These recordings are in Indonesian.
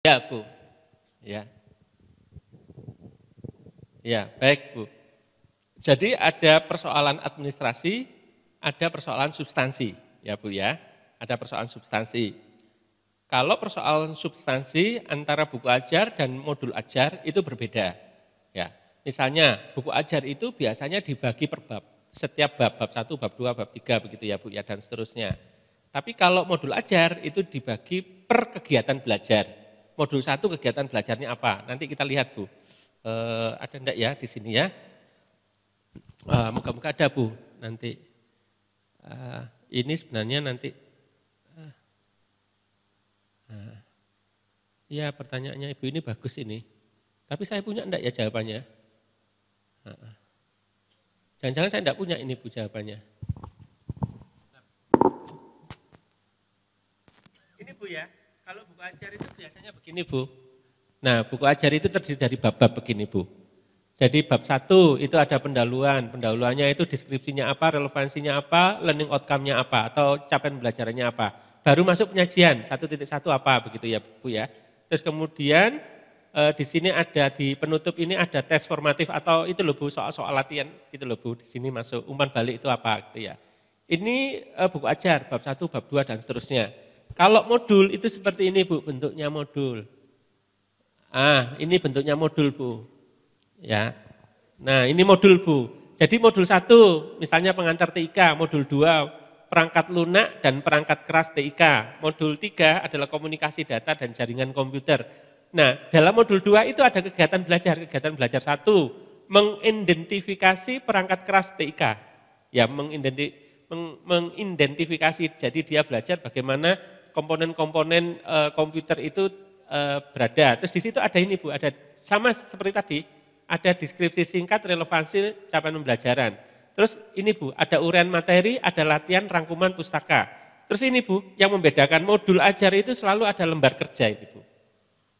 Ya, Bu. Ya. Ya, baik, Bu. Jadi ada persoalan administrasi, ada persoalan substansi, ya Bu ya. Ada persoalan substansi. Kalau persoalan substansi antara buku ajar dan modul ajar itu berbeda. Ya, misalnya buku ajar itu biasanya dibagi per bab. Setiap bab 1, bab 2, bab 3 begitu ya Bu ya dan seterusnya. Tapi kalau modul ajar itu dibagi per kegiatan belajar. Modul 1 kegiatan belajarnya apa? Nanti kita lihat Bu. Ada enggak ya di sini ya? Moga-moga ada Bu nanti. Ini sebenarnya nanti. Iya pertanyaannya Ibu ini bagus ini. Tapi saya punya enggak ya jawabannya? Jangan-jangan saya enggak punya ini Bu jawabannya. Ini Bu ya, kalau buku ajar itu biasanya begini Bu. Nah buku ajar itu terdiri dari bab-bab begini Bu. Jadi bab 1 itu ada pendahuluannya itu deskripsinya apa, relevansinya apa, learning outcome-nya apa, atau capaian belajarannya apa. Baru masuk penyajian, 1.1 apa begitu ya Bu ya. Terus kemudian di sini ada di penutup ini ada tes formatif atau itu loh Bu soal-soal latihan itu loh Bu di sini masuk umpan balik itu apa gitu ya. Ini buku ajar bab 1, bab 2 dan seterusnya. Kalau modul itu seperti ini Bu bentuknya modul. Ini bentuknya modul Bu. Ya. Nah, ini modul Bu. Jadi modul 1 misalnya pengantar TIK, modul 2 perangkat lunak dan perangkat keras TIK. Modul 3 adalah komunikasi data dan jaringan komputer. Nah, dalam modul 2 itu ada kegiatan belajar. Kegiatan belajar 1 mengidentifikasi perangkat keras TIK. Ya, mengidentifikasi. Jadi dia belajar bagaimana komponen-komponen komputer itu berada. Terus di situ ada ini Bu, ada sama seperti tadi. Ada deskripsi singkat, relevansi, capaian pembelajaran. Terus ini Bu, ada uraian materi, ada latihan, rangkuman pustaka. Terus ini Bu, yang membedakan modul ajar itu selalu ada lembar kerja ini Bu.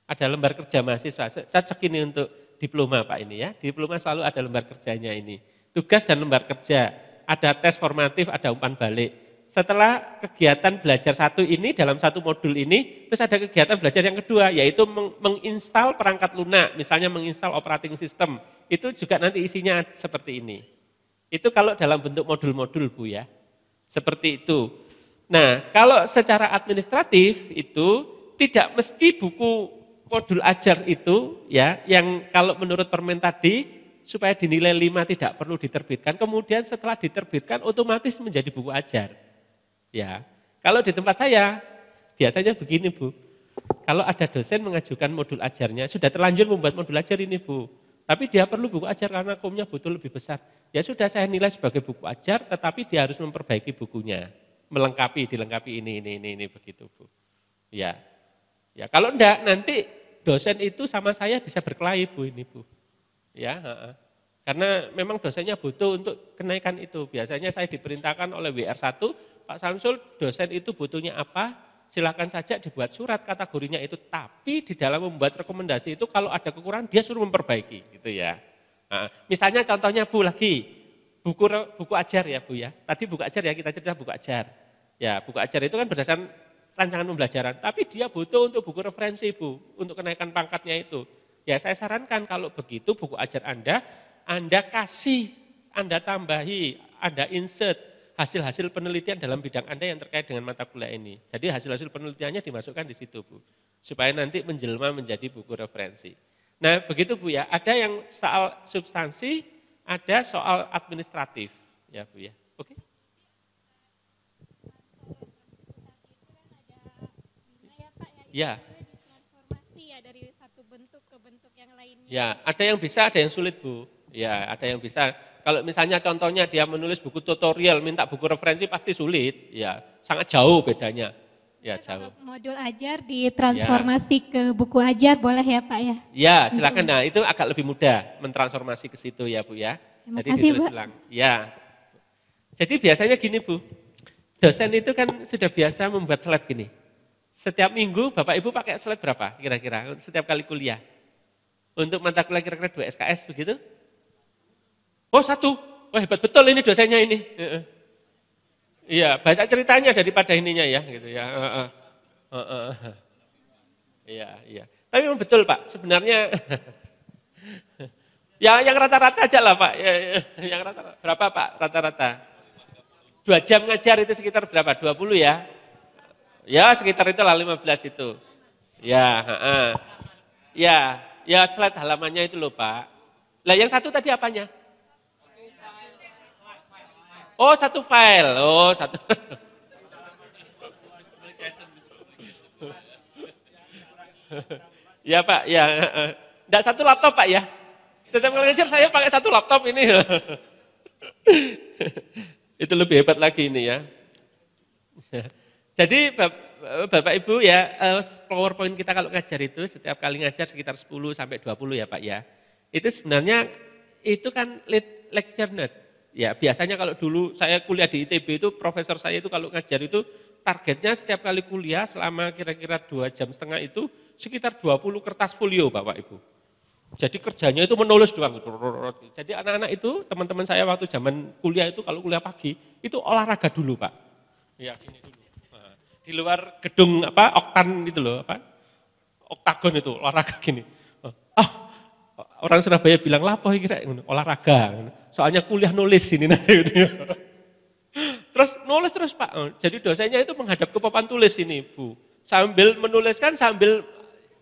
Ada lembar kerja mahasiswa, cocok ini untuk diploma Pak ini ya. Diploma selalu ada lembar kerjanya ini. Tugas dan lembar kerja, ada tes formatif, ada umpan balik. Setelah kegiatan belajar 1 ini dalam 1 modul ini, terus ada kegiatan belajar yang kedua, yaitu menginstal perangkat lunak, misalnya menginstal operating system. Itu juga nanti isinya seperti ini. Itu kalau dalam bentuk modul-modul Bu ya, seperti itu. Nah, kalau secara administratif itu tidak mesti buku modul ajar itu ya, yang kalau menurut permen tadi, supaya dinilai 5 tidak perlu diterbitkan, kemudian setelah diterbitkan otomatis menjadi buku ajar. Ya, kalau di tempat saya biasanya begini Bu, kalau ada dosen mengajukan modul ajarnya, sudah terlanjur membuat modul ajar ini Bu, tapi dia perlu buku ajar karena kumnya butuh lebih besar. Ya sudah saya nilai sebagai buku ajar, tetapi dia harus memperbaiki bukunya, dilengkapi ini begitu Bu. Ya, ya kalau enggak nanti dosen itu sama saya bisa berkelahi Bu ini Bu. Ya, karena memang dosennya butuh untuk kenaikan itu. Biasanya saya diperintahkan oleh WR1, Pak Samsul dosen itu butuhnya apa, silakan saja dibuat surat kategorinya itu. Tapi di dalam membuat rekomendasi itu kalau ada kekurangan dia suruh memperbaiki gitu ya. Nah, misalnya contohnya Bu lagi, buku ajar ya Bu ya. Tadi buku ajar ya kita cerita buku ajar. Ya buku ajar itu kan berdasarkan rancangan pembelajaran. Tapi dia butuh untuk buku referensi Bu, untuk kenaikan pangkatnya itu. Ya saya sarankan kalau begitu buku ajar Anda kasih, Anda tambahi, Anda insert hasil-hasil penelitian dalam bidang Anda yang terkait dengan mata kuliah ini. Jadi hasil-hasil penelitiannya dimasukkan di situ Bu, supaya nanti menjelma menjadi buku referensi. Nah begitu Bu ya, ada yang soal substansi, ada soal administratif ya Bu ya. Oke? Ya. Dari satu bentuk ke bentuk yang lainnya. Ya, ada yang bisa, ada yang sulit Bu. Ya, ada yang bisa. Kalau misalnya contohnya dia menulis buku tutorial, minta buku referensi pasti sulit. Ya, sangat jauh bedanya. Ya, jauh. Modul ajar ditransformasi ke buku ajar boleh ya Pak ya? Ya, silakan. Nah, itu agak lebih mudah mentransformasi ke situ ya Bu ya. Terima Jadi kasih, ditulis Bu. ulang. Ya. Jadi biasanya gini Bu, dosen itu kan sudah biasa membuat slide gini. Setiap minggu Bapak Ibu pakai slide berapa kira-kira setiap kali kuliah? Untuk mata kuliah kira-kira 2 SKS begitu? Oh 1, wah hebat betul ini dosennya ini. Iya, banyak ceritanya daripada ininya ya gitu ya. Iya, iya. Tapi memang betul Pak, sebenarnya ya yang rata-rata aja lah Pak. Yang rata-rata. Berapa Pak rata-rata? 2 jam ngajar itu sekitar berapa? 20 ya? Ya sekitar itulah 15 itu. Ya, ya, ya slide halamannya itu loh Pak. Lah yang satu tadi apanya? Oh satu file, oh satu. Ya Pak, ya. Enggak satu laptop Pak ya? Setiap kali ngajar saya pakai satu laptop ini. Itu lebih hebat lagi ini ya. Jadi Bapak Ibu ya, PowerPoint kita kalau ngajar itu setiap kali ngajar sekitar 10 sampai 20 ya Pak ya. Itu sebenarnya itu kan lecture notes. Ya, biasanya kalau dulu saya kuliah di ITB itu profesor saya itu kalau ngajar itu targetnya setiap kali kuliah selama kira-kira 2,5 jam itu sekitar 20 kertas folio Bapak Ibu. Jadi kerjanya itu menulis doang. Jadi anak-anak itu teman-teman saya waktu zaman kuliah itu kalau kuliah pagi itu olahraga dulu Pak. Ya, ini dulu. Nah, di luar gedung apa oktan itu loh apa? Oktagon itu olahraga gini. Orang Surabaya bilang lapo kira olahraga. Soalnya kuliah nulis ini nanti gitu. Terus nulis terus Pak. Jadi dosennya itu menghadap ke papan tulis ini Bu. Sambil menuliskan sambil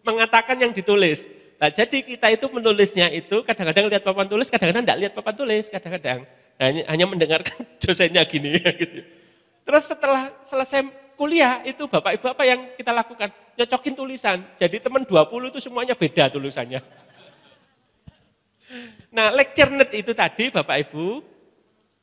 mengatakan yang ditulis. Nah, jadi kita itu menulisnya itu kadang-kadang lihat papan tulis, kadang-kadang enggak lihat papan tulis, kadang-kadang hanya mendengarkan dosennya gini gitu. Terus setelah selesai kuliah itu Bapak Ibu apa yang kita lakukan? Nyocokin tulisan. Jadi teman 20 itu semuanya beda tulisannya. Nah, lecture note itu tadi Bapak Ibu,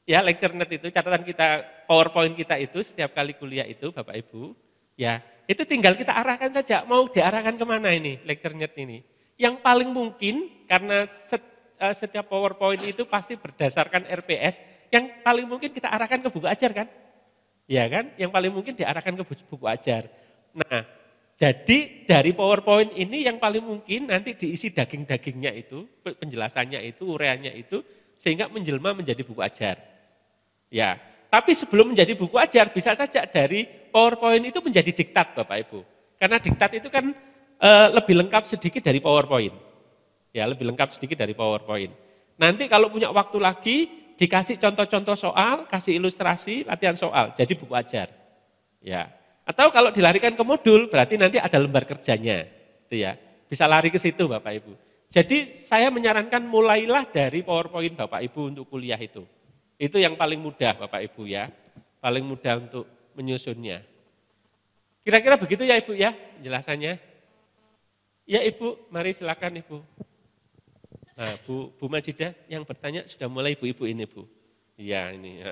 ya lecture note itu catatan kita, PowerPoint kita itu setiap kali kuliah itu Bapak Ibu, ya itu tinggal kita arahkan saja, mau diarahkan kemana ini lecture note ini. Yang paling mungkin karena setiap PowerPoint itu pasti berdasarkan RPS, yang paling mungkin kita arahkan ke buku ajar kan? Ya kan? Yang paling mungkin diarahkan ke buku ajar. Nah, jadi dari PowerPoint ini yang paling mungkin nanti diisi daging-dagingnya itu, penjelasannya itu, ureannya itu, sehingga menjelma menjadi buku ajar. Ya, tapi sebelum menjadi buku ajar bisa saja dari PowerPoint itu menjadi diktat Bapak Ibu. Karena diktat itu kan lebih lengkap sedikit dari PowerPoint. Ya, lebih lengkap sedikit dari PowerPoint. Nanti kalau punya waktu lagi, dikasih contoh-contoh soal, kasih ilustrasi, latihan soal, jadi buku ajar. Ya. Atau kalau dilarikan ke modul, berarti nanti ada lembar kerjanya. Itu ya. Bisa lari ke situ Bapak Ibu. Jadi saya menyarankan mulailah dari PowerPoint Bapak Ibu untuk kuliah itu. Itu yang paling mudah Bapak Ibu ya. Paling mudah untuk menyusunnya. Kira-kira begitu ya Ibu ya penjelasannya. Ya Ibu, mari silakan Ibu. Nah, Bu Majidah yang bertanya sudah mulai ibu-ibu ini Bu. Iya ini.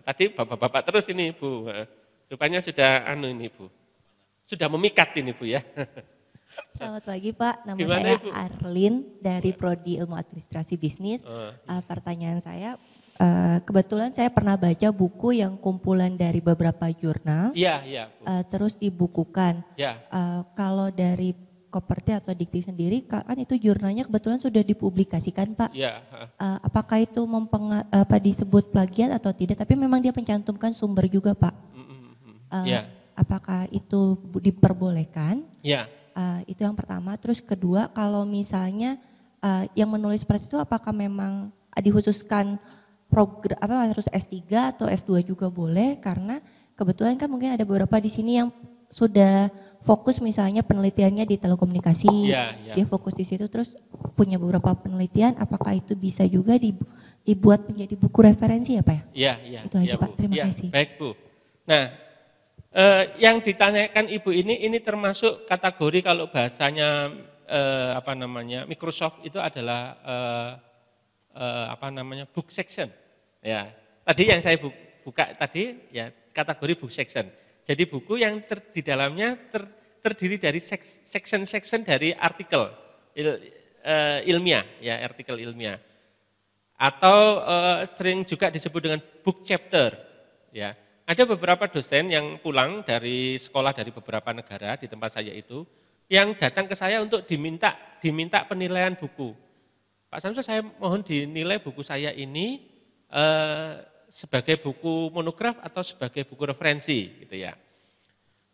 Tadi bapak-bapak terus ini Bu. Rupanya sudah ini Bu. Sudah memikat ini Bu ya. Selamat pagi Pak, nama Gimana, saya Ibu? Arlin dari Prodi Ilmu Administrasi Bisnis. Pertanyaan saya, kebetulan saya pernah baca buku yang kumpulan dari beberapa jurnal. Iya, iya Bu. Terus dibukukan. Ya. Kalau dari Koperti atau Dikti sendiri, kan itu jurnalnya kebetulan sudah dipublikasikan Pak. Iya. Apakah itu disebut plagiat atau tidak? Tapi memang dia mencantumkan sumber juga Pak. Ya. Apakah itu diperbolehkan? Ya. Itu yang pertama. Terus kedua, kalau misalnya yang menulis seperti itu, apakah memang dikhususkan harus S3 atau S2 juga boleh? Karena kebetulan kan mungkin ada beberapa di sini yang sudah fokus misalnya penelitiannya di telekomunikasi, dia fokus di situ terus punya beberapa penelitian, apakah itu bisa juga dibuat menjadi buku referensi ya Pak ya? Iya, iya. Itu aja ya, Pak, terima kasih. Baik Bu. Nah, yang ditanyakan Ibu ini termasuk kategori kalau bahasanya Microsoft itu adalah book section. Ya, tadi yang saya buka tadi ya kategori book section. Jadi buku yang di dalamnya terdiri dari section-section dari artikel ilmiah, ya artikel ilmiah. Atau sering juga disebut dengan book chapter. Ya, ada beberapa dosen yang pulang dari sekolah dari beberapa negara di tempat saya itu, yang datang ke saya untuk diminta penilaian buku. Pak Samsul, saya mohon dinilai buku saya ini sebagai buku monograf atau sebagai buku referensi gitu ya.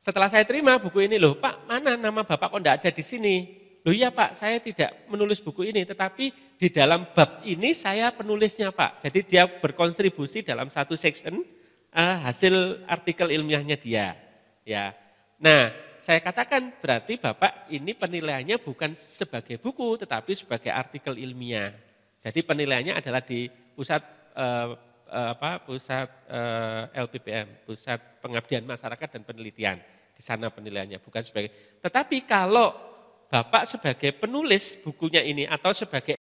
Setelah saya terima buku ini, loh Pak, mana nama Bapak kok enggak ada di sini? Loh iya Pak, saya tidak menulis buku ini, tetapi di dalam bab ini saya penulisnya Pak. Jadi dia berkontribusi dalam satu section hasil artikel ilmiahnya dia. Ya, nah saya katakan berarti Bapak ini penilaiannya bukan sebagai buku, tetapi sebagai artikel ilmiah. Jadi penilaiannya adalah di pusat LPPM, Pusat Pengabdian Masyarakat dan Penelitian. Di sana penilaiannya bukan sebagai. Tetapi kalau Bapak sebagai penulis bukunya ini atau sebagai